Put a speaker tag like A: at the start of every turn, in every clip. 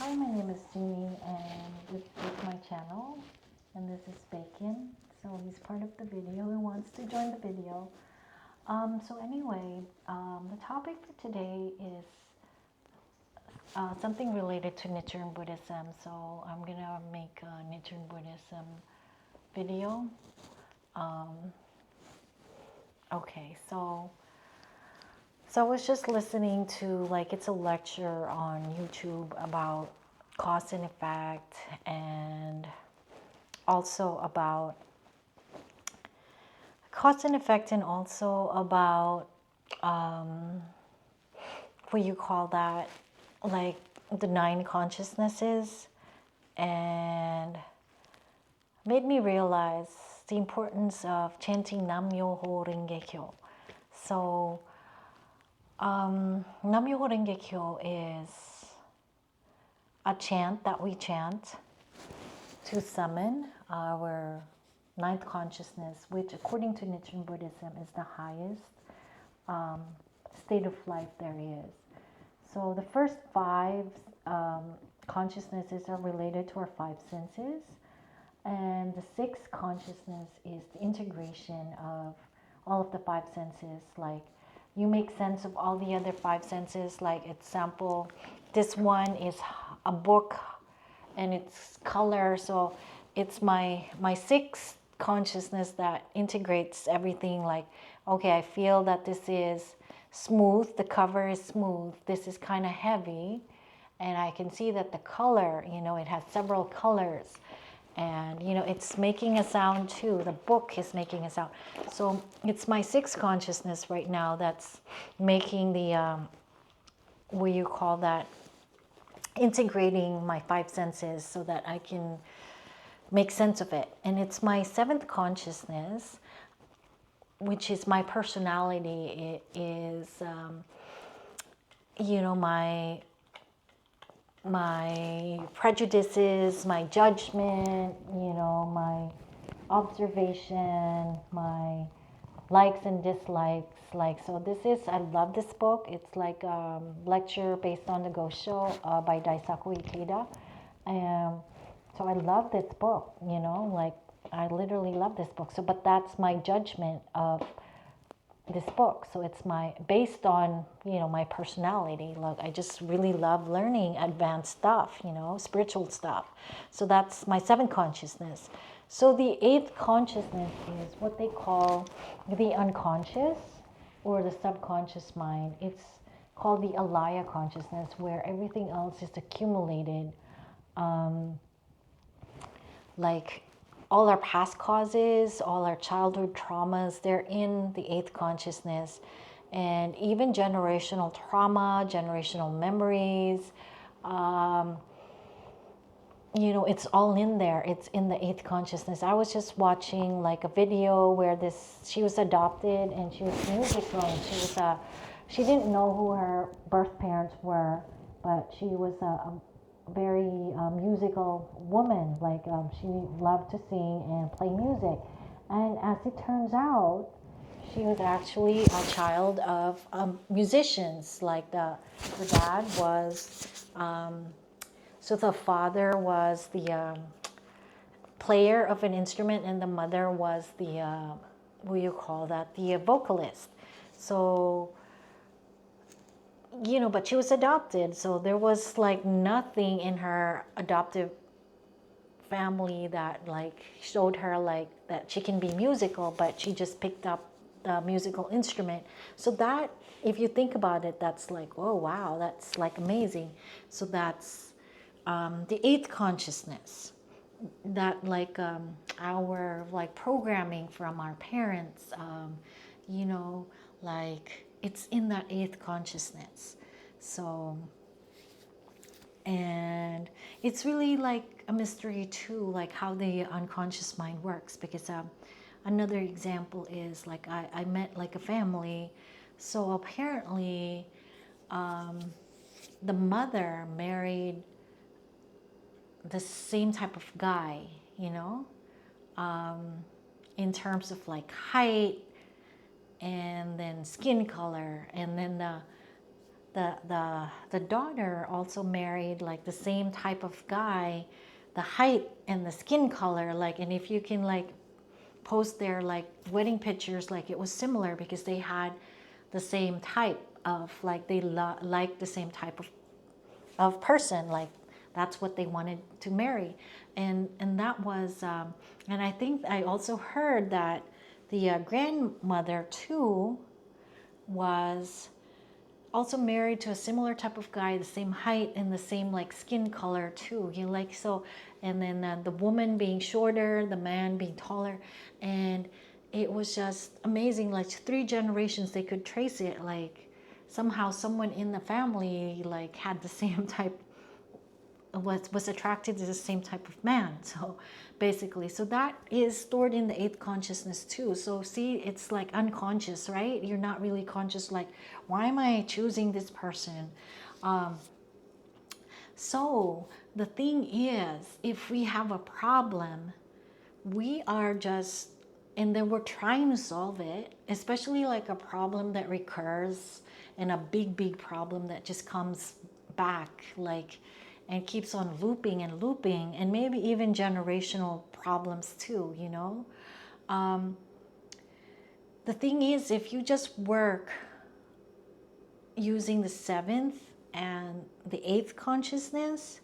A: Hi, my name is Sumi, and this is my channel, and this is Bacon. So he's part of the video and wants to join the video. So anyway, the topic for today is something related to Nichiren Buddhism. So I'm gonna make a Nichiren Buddhism video. Okay, so I was just listening to, like, it's a lecture on YouTube about cause and effect, and also about cause and effect, and also about what you call that, like the 9 consciousnesses, and made me realize the importance of chanting Myoho Renge. So Myoho Renge is a chant that we chant to summon our 9th consciousness, which according to Nichiren Buddhism is the highest state of life there is. So the first 5 consciousnesses are related to our 5 senses, and the 6th consciousness is the integration of all of the 5 senses. Like, you make sense of all the other 5 senses. Like, example, this one is a book and it's color, so it's my 6th consciousness that integrates everything. Like, okay, I feel that this is smooth, the cover is smooth, this is kind of heavy, and I can see that the color, it has several colors, and it's making a sound too. The book is making a sound. So it's my 6th consciousness right now that's making the what you call that, integrating my 5 senses so that I can make sense of it. And it's my 7th consciousness, which is my personality. It is my prejudices, my judgment, my observation, my likes and dislikes. Like, so this is, I love this book. It's like a lecture based on the Gosho by Daisaku Ikeda. And so I love this book, like, I literally love this book. So, but that's my judgment of this book. So it's based on, my personality. Like, I just really love learning advanced stuff, spiritual stuff. So that's my 7th consciousness. So the 8th consciousness is what they call the unconscious or the subconscious mind. It's called the alaya consciousness, where everything else is accumulated. Like, all our past causes, all our childhood traumas, they're in the 8th consciousness. And even generational trauma, generational memories, it's all in there. It's in the 8th consciousness. I was just watching like a video where she was adopted and she was musical. And she didn't know who her birth parents were, but she was a very musical woman. Like, she loved to sing and play music. And as it turns out, she was actually a child of musicians. Like, the dad was, so the father was the player of an instrument, and the mother was the, what do you call that, the vocalist. So, but she was adopted, so there was like nothing in her adoptive family that like showed her like that she can be musical, but she just picked up the musical instrument. So that, if you think about it, that's like, oh wow, that's like amazing. So that's the 8th consciousness, that like our like programming from our parents, like, it's in that 8th consciousness. So, and it's really like a mystery too, like how the unconscious mind works. Because another example is, like, I met like a family. So apparently the mother married the same type of guy, in terms of like height and then skin color, and then the the daughter also married like the same type of guy, the height and the skin color, like, and if you can like post their like wedding pictures, like it was similar because they had the same type of like they like the same type of person, like that's what they wanted to marry. And that was and I think I also heard that the grandmother too was also married to a similar type of guy, the same height and the same like skin color too. You like so, and then the woman being shorter, the man being taller, and it was just amazing. Like 3 generations, they could trace it. Like somehow someone in the family like had the same type, was attracted to the same type of man. So basically, so that is stored in the eighth consciousness too. So see, it's like unconscious, right? You're not really conscious, like, why am I choosing this person? So the thing is, if we have a problem, we are just, and then we're trying to solve it, especially like a problem that recurs and a big problem that just comes back, like, and keeps on looping and looping, and maybe even generational problems too, you know. The thing is, if you just work using the seventh and the eighth consciousness,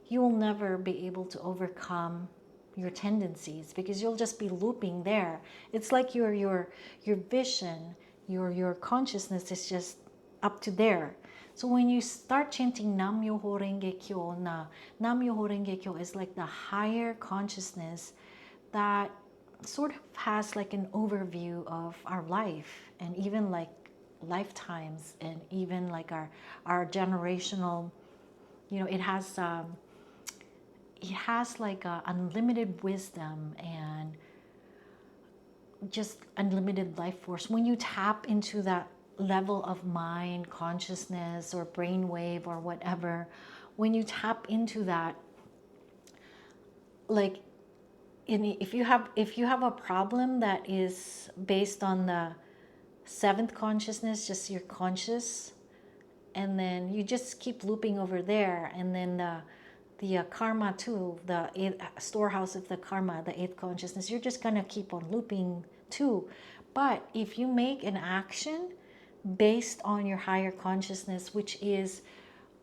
A: you will never be able to overcome your tendencies, because you'll just be looping there. It's like your vision, your consciousness is just up to there. So when you start chanting Nam Myoho Renge Kyo, Nam Myoho Renge Kyo is like the higher consciousness that sort of has like an overview of our life, and even like lifetimes, and even like our generational, you know, it has like a unlimited wisdom and just unlimited life force. When you tap into that level of mind, consciousness, or brainwave, or whatever, when you tap into that, like, if you have a problem that is based on the seventh consciousness, just your conscious, and then you just keep looping over there, and then the karma too, the storehouse of the karma, the eighth consciousness, you're just gonna keep on looping too. But if you make an action based on your higher consciousness, which is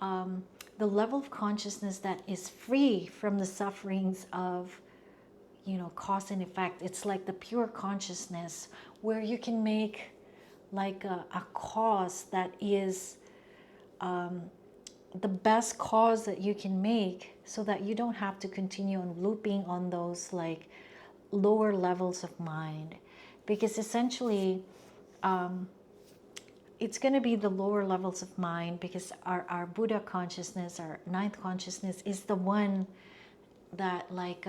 A: the level of consciousness that is free from the sufferings of, you know, cause and effect, it's like the pure consciousness where you can make like a cause that is the best cause that you can make, so that you don't have to continue on looping on those like lower levels of mind. Because essentially it's going to be the lower levels of mind, because our Buddha consciousness, our ninth consciousness, is the one that like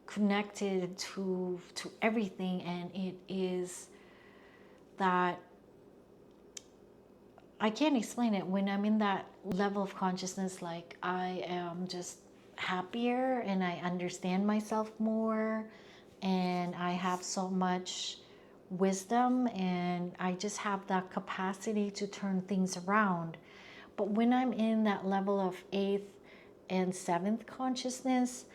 A: connected to everything, and it is that, I can't explain it. When I'm in that level of consciousness, like I am just happier, and I understand myself more, and I have so much wisdom, and I just have that capacity to turn things around. But when I'm in that level of eighth and seventh consciousness,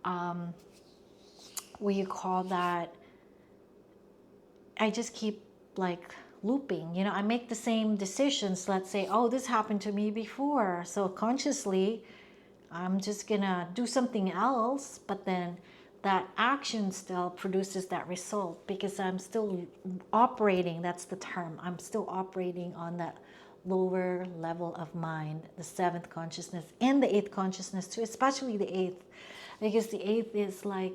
A: what you call that, I just keep like looping. You know, I make the same decisions. Let's say, oh, this happened to me before. So consciously, I'm just gonna do something else, but then that action still produces that result, because I'm still operating, that's the term, I'm still operating on that lower level of mind, the seventh consciousness and the eighth consciousness too, especially the eighth, because the eighth is like,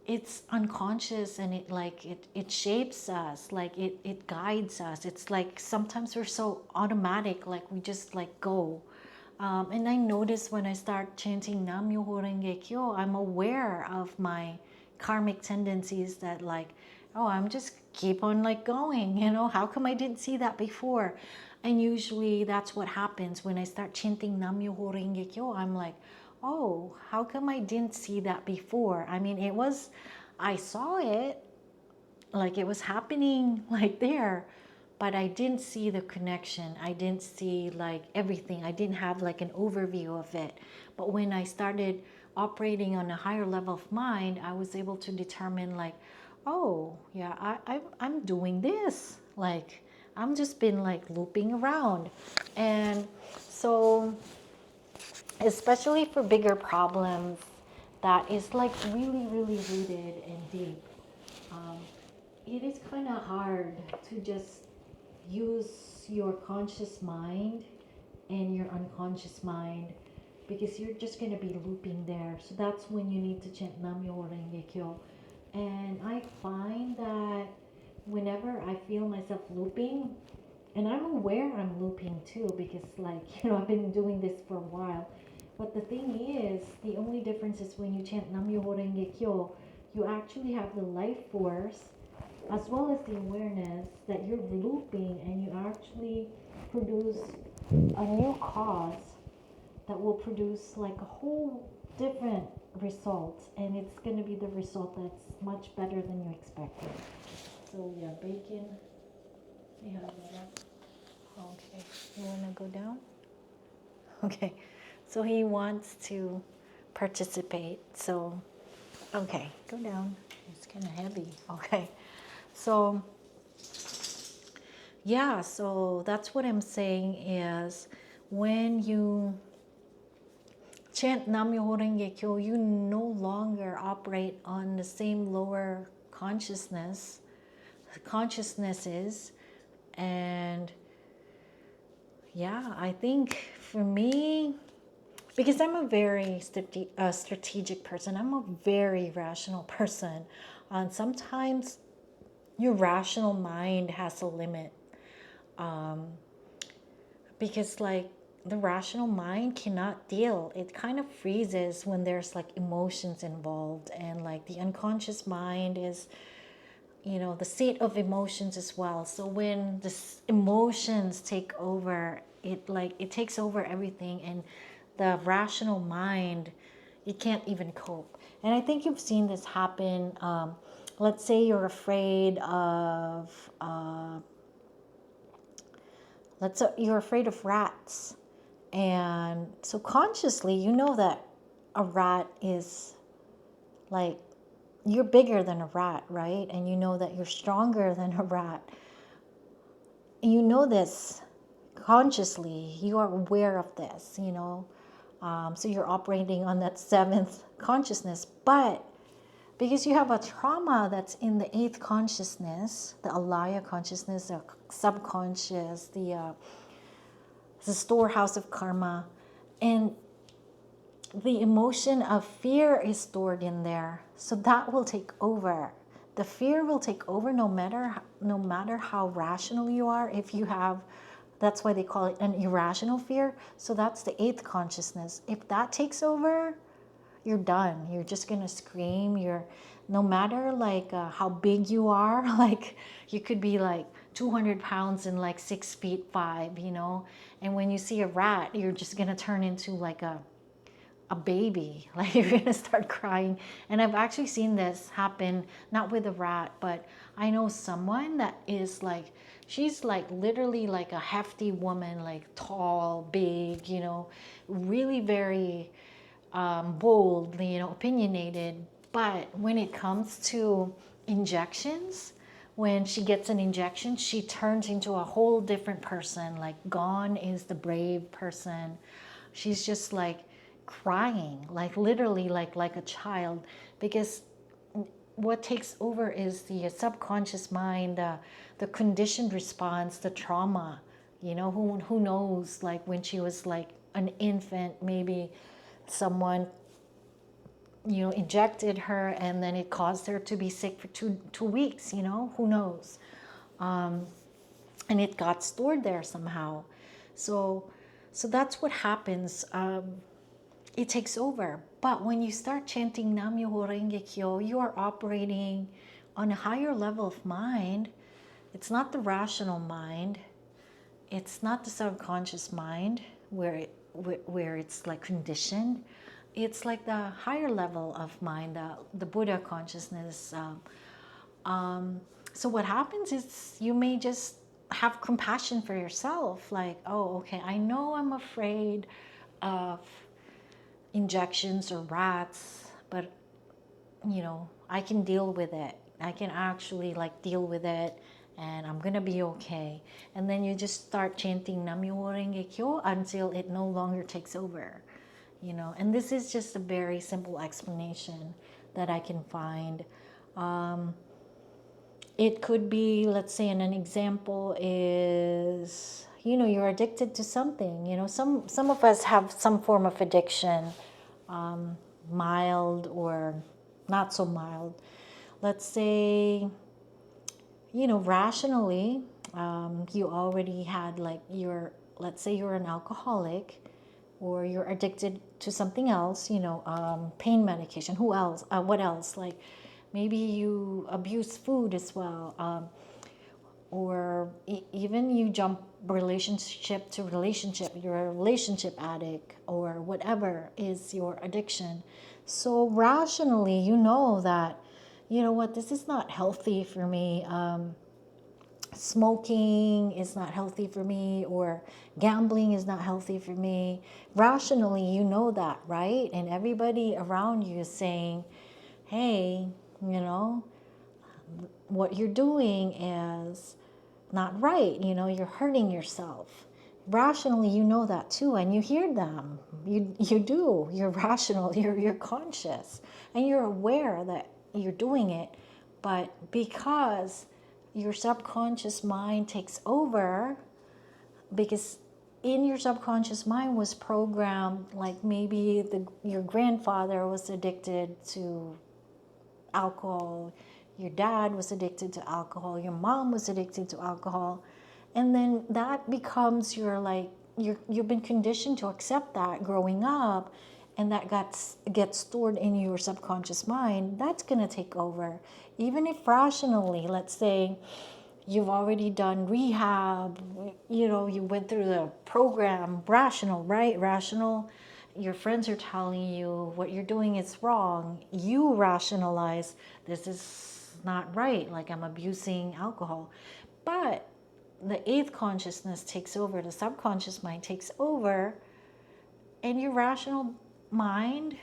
A: it's unconscious, and it shapes us, like it guides us. It's like sometimes we're so automatic, like we just like go. And I notice when I start chanting Nam Myoho Renge Kyo, I'm aware of my karmic tendencies, that like, oh, I'm just keep on like going, you know, how come I didn't see that before? And usually that's what happens when I start chanting Nam Myoho Renge Kyo. I'm like, oh, how come I didn't see that before? I mean, I saw it, like it was happening like there, but I didn't see the connection. I didn't see like everything. I didn't have like an overview of it. But when I started operating on a higher level of mind, I was able to determine like, oh yeah, I'm doing this. Like I'm just been like looping around. And so especially for bigger problems that is like really, really rooted and deep, it is kind of hard to just use your conscious mind and your unconscious mind because you're just going to be looping there. So that's when you need to chant Nam Myoho Renge Kyo. And I find that whenever I feel myself looping, and I'm aware I'm looping too because like, I've been doing this for a while. But the thing is, the only difference is when you chant Nam Myoho Renge Kyo, you actually have the life force as well as the awareness that you're looping, and you actually produce a new cause that will produce like a whole different result, and it's going to be the result that's much better than you expected. So yeah, bacon. You have that up. Okay, you want to go down? Okay, so he wants to participate. So okay, go down. It's kind of heavy. Okay, so yeah, so that's what I'm saying is when you chant Nam Myoho Renge Kyo, you no longer operate on the same lower consciousnesses. And yeah, I think for me, because I'm a very strategic person, I'm a very rational person. And sometimes your rational mind has a limit. Because like the rational mind cannot deal, it kind of freezes when there's like emotions involved, and like the unconscious mind is the seat of emotions as well. So when the emotions take over, it takes over everything, and the rational mind, it can't even cope. And I think you've seen this happen. Let's say you're afraid of you're afraid of rats. And so consciously, you know that a rat is like, you're bigger than a rat, right? And you know that you're stronger than a rat. And you know this consciously. You are aware of this, So you're operating on that seventh consciousness. But because you have a trauma that's in the eighth consciousness, the alaya consciousness, the subconscious, the storehouse of karma, and the emotion of fear is stored in there. So that will take over. The fear will take over no matter how rational you are. If you have, that's why they call it an irrational fear. So that's the eighth consciousness. If that takes over, you're done. You're just gonna scream. No matter like how big you are, like you could be like 200 pounds and like 6'5", and when you see a rat, you're just gonna turn into like a baby. Like you're gonna start crying. And I've actually seen this happen, not with a rat, but I know someone that is like, she's like literally like a hefty woman, like tall, big, really very bold, opinionated. But when it comes to injections, when she gets an injection, she turns into a whole different person. Like gone is the brave person. She's just like crying, like literally like a child, because what takes over is the subconscious mind, the conditioned response, the trauma. Who knows, like when she was like an infant, maybe someone injected her and then it caused her to be sick for two weeks. Who knows, and it got stored there somehow. So that's what happens. It takes over. But when you start chanting Nam Myoho Renge Kyo, you are operating on a higher level of mind. It's not the rational mind. It's not the subconscious mind where it's like conditioned. It's like the higher level of mind, the Buddha consciousness. So what happens is you may just have compassion for yourself. Like, oh, okay, I know I'm afraid of injections or rats, but I can deal with it. I can actually like deal with it, and I'm gonna be okay. And then you just start chanting Nam-myoho Renge Kyo until it no longer takes over. And this is just a very simple explanation that I can find. It could be, let's say, an example is, you're addicted to something. Some of us have some form of addiction, mild or not so mild. Let's say, rationally, you already had like let's say you're an alcoholic, or you're addicted to something else, pain medication. Who else? What else? Like maybe you abuse food as well, or even you jump relationship to relationship. You're a relationship addict, or whatever is your addiction. So rationally, that, what, this is not healthy for me. Smoking is not healthy for me, or gambling is not healthy for me. Rationally, that, right? And everybody around you is saying, hey, what you're doing is not right. You're hurting yourself. Rationally, that too, and you hear them. You do. You're rational. You're conscious, and you're aware that you're doing it. But because your subconscious mind takes over, because in your subconscious mind was programmed, like maybe your grandfather was addicted to alcohol, your dad was addicted to alcohol, your mom was addicted to alcohol, and then that becomes you've been conditioned to accept that growing up, and that gets stored in your subconscious mind. That's going to take over. Even if rationally, let's say you've already done rehab, you went through the program, rational, right? Rational. Your friends are telling you what you're doing is wrong. You rationalize, this is not right, like I'm abusing alcohol. But the eighth consciousness takes over, the subconscious mind takes over, and your rational mind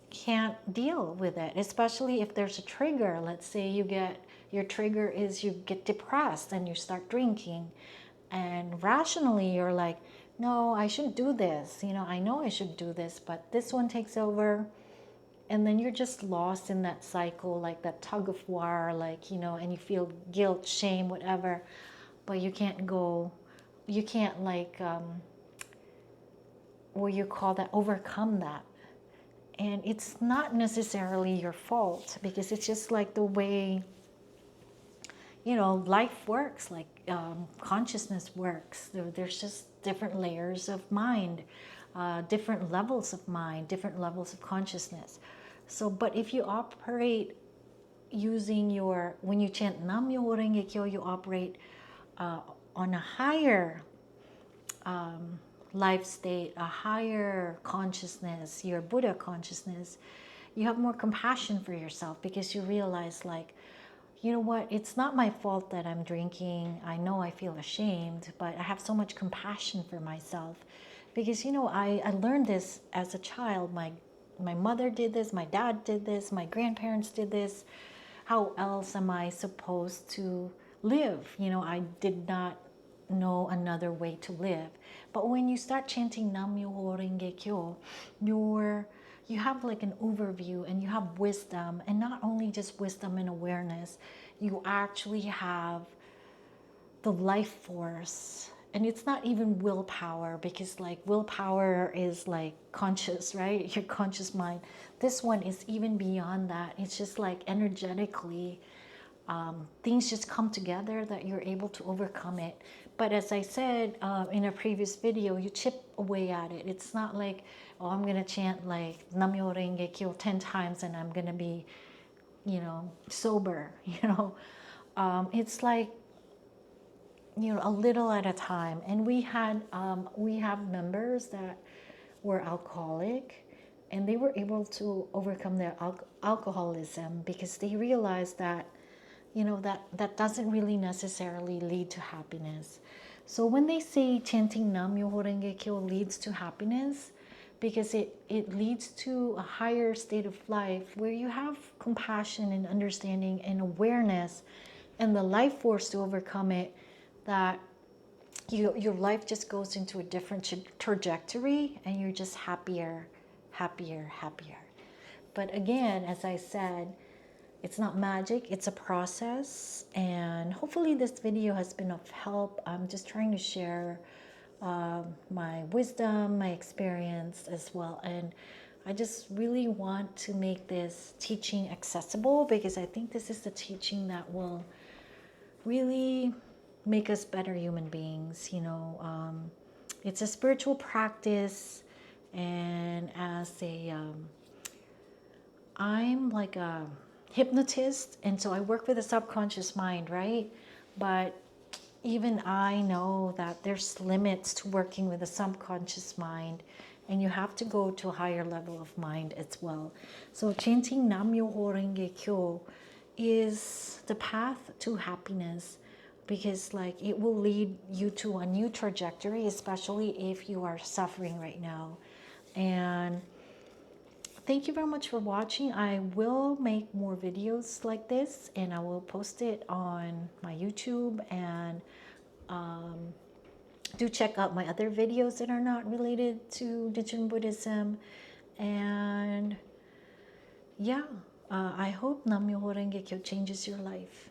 A: can't deal with it, especially if there's a trigger. Let's say your trigger is you get depressed and you start drinking, and rationally you're like, no, I shouldn't do this. I know I should do this, but this one takes over. And then you're just lost in that cycle, like that tug of war, like, and you feel guilt, shame, whatever, but you can't like, what you call that, overcome that. And it's not necessarily your fault, because it's just like the way, life works, like consciousness works. There's just different layers of mind, different levels of mind, different levels of consciousness. So, but if you operate using when you chant Nam-myoho Renge Kyo, you operate on a higher life state, a higher consciousness, your Buddha consciousness. You have more compassion for yourself, because you realize, like, you know what, it's not my fault that I'm drinking. I know I feel ashamed, but I have so much compassion for myself, because I learned this as a child. My mother did this, my dad did this, my grandparents did this. How else am I supposed to live? I did not know another way to live. But when you start chanting Nam-myoho Renge Kyo, you have like an overview, and you have wisdom, and not only just wisdom and awareness, you actually have the life force. And it's not even willpower, because like willpower is like conscious, right? Your conscious mind. This one is even beyond that. It's just like energetically, things just come together that you're able to overcome it. But as I said in a previous video, you chip away at it. It's not like, oh, I'm going to chant like Nam-myoho Renge Kyo 10 times and I'm going to be, sober, It's like, a little at a time. And we have members that were alcoholic, and they were able to overcome their alcoholism, because they realized that, you know, that doesn't really necessarily lead to happiness. So when they say chanting Nam Myoho Renge Kyo leads to happiness, because it leads to a higher state of life where you have compassion and understanding and awareness and the life force to overcome it, that your life just goes into a different trajectory and you're just happier, happier, happier. But again, as I said, it's not magic, it's a process. And hopefully this video has been of help. I'm just trying to share my wisdom, my experience as well. And I just really want to make this teaching accessible, because I think this is the teaching that will really make us better human beings. You know, it's a spiritual practice, and as a I'm like a hypnotist, and so I work with the subconscious mind, right? But even I know that there's limits to working with the subconscious mind, and you have to go to a higher level of mind as well. So chanting Nam Myoho Renge Kyo is the path to happiness, because like it will lead you to a new trajectory, especially if you are suffering right now. And thank you very much for watching. I will make more videos like this, and I will post it on my YouTube, and do check out my other videos that are not related to Nichiren Buddhism. And yeah, I hope Nam Myoho Renge Kyo changes your life.